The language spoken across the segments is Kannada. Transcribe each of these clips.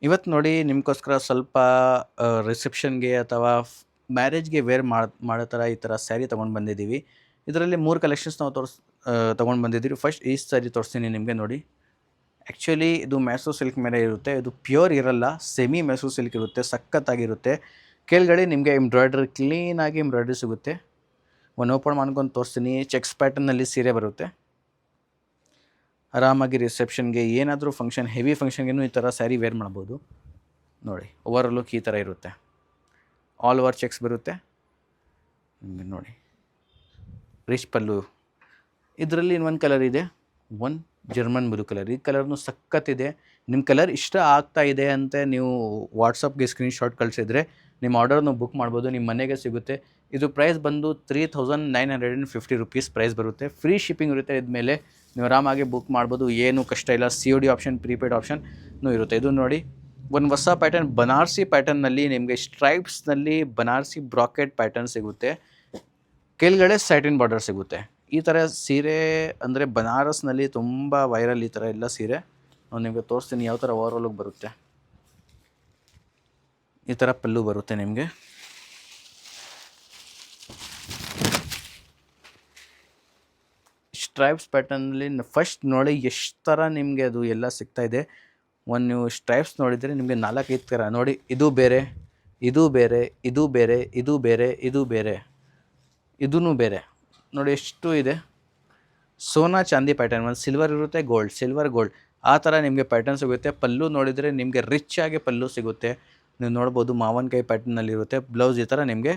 ಇವತ್ತು ನೋಡಿ ನಿಮಗೋಸ್ಕರ ಸ್ವಲ್ಪ ರಿಸೆಪ್ಷನ್ಗೆ ಅಥವಾ ಮ್ಯಾರೇಜ್ಗೆ ವೇರ್ ಮಾಡೋ ಥರ ಈ ಥರ ಸ್ಯಾರಿ ತೊಗೊಂಡು ಬಂದಿದ್ದೀವಿ. ಇದರಲ್ಲಿ 3 ಕಲೆಕ್ಷನ್ಸ್ ನಾವು ತೊಗೊಂಡು ಬಂದಿದ್ದೀವಿ. ಫಸ್ಟ್ ಈ ಸ್ಯಾರಿ ತೋರಿಸ್ತೀನಿ ನಿಮಗೆ ನೋಡಿ. ಆ್ಯಕ್ಚುಲಿ ಇದು ಮ್ಯಾಸೋ ಸಿಲ್ಕ್ ಮೇಲೆ ಇರುತ್ತೆ. ಇದು ಪ್ಯೂರ್ ಇರಲ್ಲ, ಸೆಮಿ ಮ್ಯಾಸೋ ಸಿಲ್ಕ್ ಇರುತ್ತೆ, ಸಖತ್ತಾಗಿರುತ್ತೆ. ಕೆಳಗಡೆ ನಿಮಗೆ ಕ್ಲೀನಾಗಿ ಎಂಬ್ರಾಯ್ಡ್ರಿ ಸಿಗುತ್ತೆ. ಒಂದು ಓಪನ್ ಮಾಡ್ಕೊಂಡು ತೋರಿಸ್ತೀನಿ. ಚೆಕ್ಸ್ ಪ್ಯಾಟರ್ನಲ್ಲಿ ಸೀರೆ ಬರುತ್ತೆ. ಆರಾಮಾಗಿ ರಿಸೆಪ್ಷನ್ಗೆ ಏನಾದರೂ ಫಂಕ್ಷನ್, ಹೆವಿ ಫಂಕ್ಷನ್ಗೇನು ಈ ಥರ ಸ್ಯಾರಿ ವೇರ್ ಮಾಡ್ಬೋದು. ನೋಡಿ, ಓವರ್ ಲುಕ್ ಈ ಥರ ಇರುತ್ತೆ. ಆಲ್ ಓವರ್ ಚೆಕ್ಸ್ ಬರುತ್ತೆ. ನಿಮಗೆ ನೋಡಿ ರಿಚ್ ಪಲ್ಲು. ಇದರಲ್ಲಿ ಇನ್ನೊಂದು ಕಲರ್ ಇದೆ, ಒಂದು ಜರ್ಮನ್ ಬ್ಲೂ ಕಲರ್. ಈ ಕಲರ್ನು ಸಖತ್ತಿದೆ. ನಿಮ್ಮ ಕಲರ್ ಇಷ್ಟ ಆಗ್ತಾ ಇದೆ ಅಂತ ನೀವು ವಾಟ್ಸಪ್ಗೆ ಸ್ಕ್ರೀನ್ಶಾಟ್ ಕಳಿಸಿದ್ರೆ ನಿಮ್ಮ ಆರ್ಡರ್ನು ಬುಕ್ ಮಾಡ್ಬೋದು, ನಿಮ್ಮ ಮನೆಗೆ ಸಿಗುತ್ತೆ. ಇದು ಪ್ರೈಸ್ ಬಂದು 3950 ರುಪೀಸ್ ಪ್ರೈಸ್ ಬರುತ್ತೆ. ಫ್ರೀ ಶಿಪ್ಪಿಂಗ್ ಇರುತ್ತೆ. ಇದ್ಮೇಲೆ ನೀವು ಆರಾಮಾಗಿ ಬುಕ್ ಮಾಡ್ಬೋದು, ಏನೂ ಕಷ್ಟ ಇಲ್ಲ. COD ಆಪ್ಷನ್, ಪ್ರೀಪೇಯ್ಡ್ ಆಪ್ಷನ್ನೂ ಇರುತ್ತೆ. ಇದು ನೋಡಿ, ಒಂದು ಹೊಸ ಪ್ಯಾಟರ್ನ್, ಬನಾರಸಿ ಪ್ಯಾಟರ್ನಲ್ಲಿ ನಿಮಗೆ ಸ್ಟ್ರೈಪ್ಸ್ನಲ್ಲಿ ಬನಾರಸಿ ಬ್ರಾಕೆಟ್ ಪ್ಯಾಟರ್ನ್ ಸಿಗುತ್ತೆ. ಕೆಳಗಡೆ ಸ್ಯಾಟಿನ್ ಬಾರ್ಡರ್ ಸಿಗುತ್ತೆ. ಈ ಥರ ಸೀರೆ ಅಂದರೆ ಬನಾರಸ್ನಲ್ಲಿ ತುಂಬ ವೈರಲ್ ಈ ಥರ ಎಲ್ಲ ಸೀರೆ. ನಾನು ನಿಮಗೆ ತೋರಿಸ್ತೀನಿ ಯಾವ ಥರ ಓವರ್ ಲುಕ್ ಬರುತ್ತೆ. ಈ ಥರ ಪಲ್ಲು ಬರುತ್ತೆ ನಿಮಗೆ. ಸ್ಟ್ರೈಪ್ಸ್ ಪ್ಯಾಟರ್ನಲ್ಲಿ ಫಸ್ಟ್ ನೋಡಿ ಎಷ್ಟು ಥರ ನಿಮಗೆ ಅದು ಎಲ್ಲ ಸಿಗ್ತಾಯಿದೆ. ಒಂದು ನೀವು ಸ್ಟ್ರೈಪ್ಸ್ ನೋಡಿದರೆ ನಿಮಗೆ 4-5 ಥರ ನೋಡಿ. ಇದು ಬೇರೆ, ಇದು ಬೇರೆ, ಇದು ಬೇರೆ, ಇದು ಬೇರೆ, ಇದು ಬೇರೆ, ಇದೂ ಬೇರೆ. ನೋಡಿ ಎಷ್ಟು ಇದೆ. ಸೋನಾ ಚಾಂದಿ ಪ್ಯಾಟರ್ನ್, ಒಂದು ಸಿಲ್ವರ್ ಇರುತ್ತೆ, ಗೋಲ್ಡ್, ಸಿಲ್ವರ್ ಗೋಲ್ಡ್, ಆ ಥರ ನಿಮಗೆ ಪ್ಯಾಟರ್ನ್ ಸಿಗುತ್ತೆ. ಪಲ್ಲು ನೋಡಿದರೆ ನಿಮಗೆ ರಿಚ್ ಆಗಿ ಪಲ್ಲು ಸಿಗುತ್ತೆ. ನೀವು ನೋಡ್ಬೋದು ಮಾವನಕಾಯಿ ಪ್ಯಾಟರ್ನಲ್ಲಿರುತ್ತೆ. ಬ್ಲೌಸ್ ಈ ಥರ ನಿಮಗೆ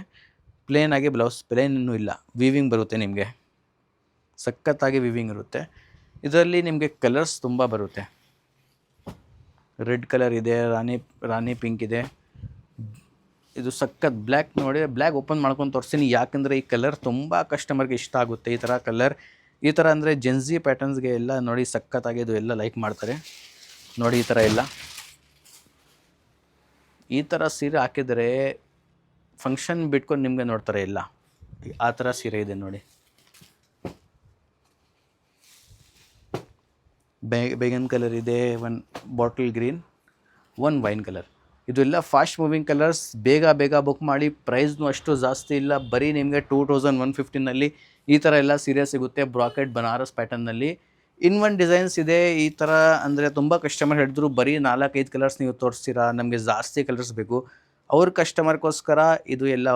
ಪ್ಲೇನಾಗಿ, ಬ್ಲೌಸ್ ಪ್ಲೇನೂ ಇಲ್ಲ, ವೀವಿಂಗ್ ಬರುತ್ತೆ ನಿಮಗೆ. ಸಖತ್ತಾಗಿ ವೀವಿಂಗ್ ಇರುತ್ತೆ. ಇದರಲ್ಲಿ ನಿಮಗೆ ಕಲರ್ಸ್ ತುಂಬ ಬರುತ್ತೆ. ರೆಡ್ ಕಲರ್ ಇದೆ, ರಾಣಿ ಪಿಂಕ್ ಇದೆ. ಇದು ಸಖತ್ ಬ್ಲ್ಯಾಕ್ ನೋಡಿ. ಬ್ಲ್ಯಾಕ್ ಓಪನ್ ಮಾಡ್ಕೊಂಡು ತೋರಿಸ್ತೀನಿ, ಯಾಕಂದರೆ ಈ ಕಲರ್ ತುಂಬ ಕಸ್ಟಮರ್ಗೆ ಇಷ್ಟ ಆಗುತ್ತೆ. ಈ ಥರ ಕಲರ್, ಈ ಥರ ಅಂದರೆ ಜೆನ್ಸಿ ಪ್ಯಾಟರ್ನ್ಸ್ಗೆ ಎಲ್ಲ ನೋಡಿ ಸಖತ್ತಾಗಿ ಇದು ಎಲ್ಲ ಲೈಕ್ ಮಾಡ್ತಾರೆ. ನೋಡಿ ಈ ಥರ ಎಲ್ಲ, ಈ ಥರ ಸೀರೆ ಹಾಕಿದರೆ ಫಂಕ್ಷನ್ ಬಿಟ್ಕೊಂಡು ನಿಮಗೆ ನೋಡ್ತಾರೆ ಎಲ್ಲ. ಆ ಥರ ಸೀರೆ ಇದೆ ನೋಡಿ. ಬೇಗನ್ ಕಲರ್ ಇದೆ, ಒಂದು ಬಾಟಲ್ ಗ್ರೀನ್, ಒಂದು ವೈನ್ ಕಲರ್. ಇದು ಎಲ್ಲ ಫಾಸ್ಟ್ ಮೂವಿಂಗ್ ಕಲರ್ಸ್. ಬೇಗ ಬುಕ್ ಮಾಡಿ. ಪ್ರೈಸ್ನು ಅಷ್ಟು ಜಾಸ್ತಿ ಇಲ್ಲ, ಬರೀ ನಿಮಗೆ 2150ನಲ್ಲಿ ಈ ಥರ ಎಲ್ಲ ಸೀರೆ ಸಿಗುತ್ತೆ. ಬ್ರಾಕೆಟ್ ಬನಾರಸ್ ಪ್ಯಾಟರ್ನಲ್ಲಿ. ಇನ್ನೊಂದು ಡಿಸೈನ್ಸ್ ಇದೆ ಈ ಥರ. ಅಂದರೆ ತುಂಬ ಕಸ್ಟಮರ್ ಹೇಳಿದ್ರು ಬರೀ 4-5 ಕಲರ್ಸ್ ನೀವು ತೋರಿಸ್ತೀರಾ, ನಮಗೆ ಜಾಸ್ತಿ ಕಲರ್ಸ್ ಬೇಕು. ಅವ್ರ ಕಸ್ಟಮರ್ಗೋಸ್ಕರ ಇದು ಎಲ್ಲ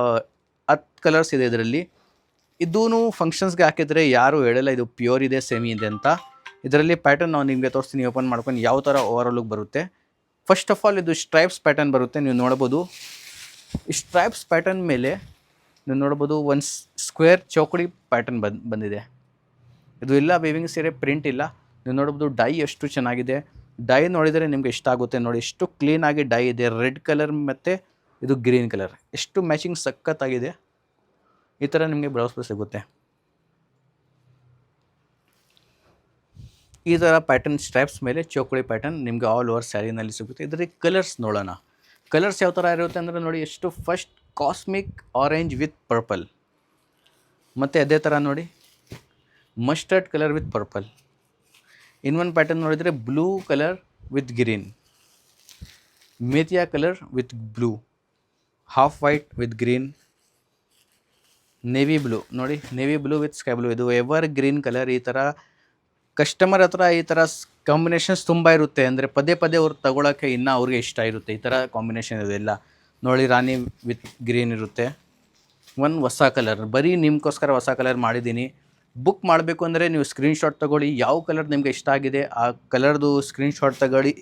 10 ಕಲರ್ಸ್ ಇದೆ ಇದರಲ್ಲಿ. ಇದೂ ಫಂಕ್ಷನ್ಸ್ಗೆ ಹಾಕಿದರೆ ಯಾರೂ ಹೇಳಲ್ಲ ಇದು ಪ್ಯೂರ್ ಇದೆ, ಸೆಮಿ ಇದೆ ಅಂತ. ಇದರಲ್ಲಿ ಪ್ಯಾಟರ್ನ್ ನಾವು ನಿಮಗೆ ತೋರಿಸ್ತೀನಿ, ಓಪನ್ ಮಾಡ್ಕೊಂಡು ಯಾವ ಥರ ಓವರ್ ಲುಕ್ ಬರುತ್ತೆ. ಫಸ್ಟ್ ಆಫ್ ಆಲ್ ಇದು ಸ್ಟ್ರೈಪ್ಸ್ ಪ್ಯಾಟರ್ನ್ ಬರುತ್ತೆ. ನೀವು ನೋಡ್ಬೋದು ಈ ಸ್ಟ್ರೈಪ್ಸ್ ಪ್ಯಾಟರ್ನ್ ಮೇಲೆ ನೀವು ನೋಡ್ಬೋದು ಒಂದು ಸ್ಕ್ವೇರ್ ಚೌಕಡಿ ಪ್ಯಾಟರ್ನ್ ಬಂದಿದೆ. ಇದು ಎಲ್ಲ ವೀವಿಂಗ್ ಸೀರೆ, ಪ್ರಿಂಟ್ ಇಲ್ಲ. ನೀವು ನೋಡ್ಬೋದು ಡೈ ಎಷ್ಟು ಚೆನ್ನಾಗಿದೆ. ಡೈ ನೋಡಿದರೆ ನಿಮಗೆ ಇಷ್ಟ ಆಗುತ್ತೆ. ನೋಡಿ ಎಷ್ಟು ಕ್ಲೀನಾಗಿ ಡೈ ಇದೆ. ರೆಡ್ ಕಲರ್ ಮತ್ತು ಇದು ಗ್ರೀನ್ ಕಲರ್ ಎಷ್ಟು ಮ್ಯಾಚಿಂಗ್ ಸಖತ್ತಾಗಿದೆ. ಈ ಥರ ನಿಮಗೆ ಬ್ಲೌಸ್ ಸಿಗುತ್ತೆ. ಈ ಥರ ಪ್ಯಾಟರ್ನ್ ಸ್ಟ್ರೈಪ್ಸ್ ಮೇಲೆ ಚೌಕಡಿ ಪ್ಯಾಟರ್ನ್ ನಿಮಗೆ ಆಲ್ ಓವರ್ ಸ್ಯಾರಿನಲ್ಲಿ ಸಿಗುತ್ತೆ. ಇದರಲ್ಲಿ ಕಲರ್ಸ್ ನೋಡೋಣ. ಕಲರ್ಸ್ ಯಾವ ಥರ ಇರುತ್ತೆ ಅಂದರೆ ನೋಡಿ ಎಷ್ಟು. First cosmic orange with purple, ಮತ್ತು ಅದೇ ಥರ ನೋಡಿ ಮಸ್ಟರ್ಡ್ ಕಲರ್ ವಿತ್ ಪರ್ಪಲ್. ಇನ್ನೊಂದು ಪ್ಯಾಟರ್ನ್ ನೋಡಿದರೆ ಬ್ಲೂ ಕಲರ್ ವಿತ್ ಗ್ರೀನ್, ಮೇಥಿಯಾ colour with blue, half white with green, navy blue ನೋಡಿ, navy blue with sky blue. ಇದು ಎವರ್ ಗ್ರೀನ್ ಕಲರ್. ಈ ಥರ ಕಸ್ಟಮರ್ ಹತ್ರ ಈ ಥರ ಕಾಂಬಿನೇಷನ್ಸ್ ತುಂಬ ಇರುತ್ತೆ. ಅಂದರೆ ಪದೇ ಅವ್ರು ತಗೊಳ್ಳೋಕ್ಕೆ ಇನ್ನೂ ಅವ್ರಿಗೆ ಇಷ್ಟ ಇರುತ್ತೆ. ಈ ಥರ ಕಾಂಬಿನೇಷನ್ ಇದೆಲ್ಲ ನೋಡಿ. ರಾಣಿ ವಿತ್ ಗ್ರೀನ್ ಇರುತ್ತೆ. ಒಂದು ಹೊಸ ಕಲರ್, ಬರೀ ನಿಮಗೋಸ್ಕರ ಹೊಸ ಕಲರ್ ಮಾಡಿದ್ದೀನಿ. ಬುಕ್ ಮಾಡಬೇಕು ಅಂದರೆ ನೀವು ಸ್ಕ್ರೀನ್ಶಾಟ್ ತೊಗೊಳ್ಳಿ. ಯಾವ ಕಲರ್ ನಿಮಗೆ ಇಷ್ಟ ಆಗಿದೆ ಆ ಕಲರ್ದು ಸ್ಕ್ರೀನ್ಶಾಟ್ ತಗೊಳ್ಳಿ.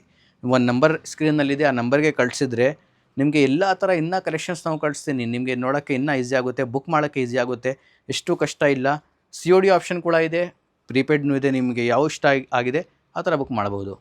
ಒಂದು ನಂಬರ್ ಸ್ಕ್ರೀನಲ್ಲಿದೆ, ಆ ನಂಬರ್ಗೆ ಕಳಿಸಿದ್ರೆ ನಿಮಗೆ ಎಲ್ಲ ಥರ ಇನ್ನೂ ಕಲೆಕ್ಷನ್ಸ್ ನಾವು ಕಳಿಸ್ತೀನಿ. ನಿಮಗೆ ನೋಡೋಕ್ಕೆ ಇನ್ನೂ ಈಸಿ ಆಗುತ್ತೆ, ಬುಕ್ ಮಾಡೋಕ್ಕೆ ಈಸಿ ಆಗುತ್ತೆ. ಎಷ್ಟು ಕಷ್ಟ ಇಲ್ಲ. COD ಆಪ್ಷನ್ ಕೂಡ ಇದೆ, ಪ್ರೀಪೇಯ್ಡ್ನೂ ಇದೆ. ನಿಮಗೆ ಯಾವ ಇಷ್ಟ ಆಗಿದೆ ಆ ಥರ ಬುಕ್ ಮಾಡ್ಬೋದು.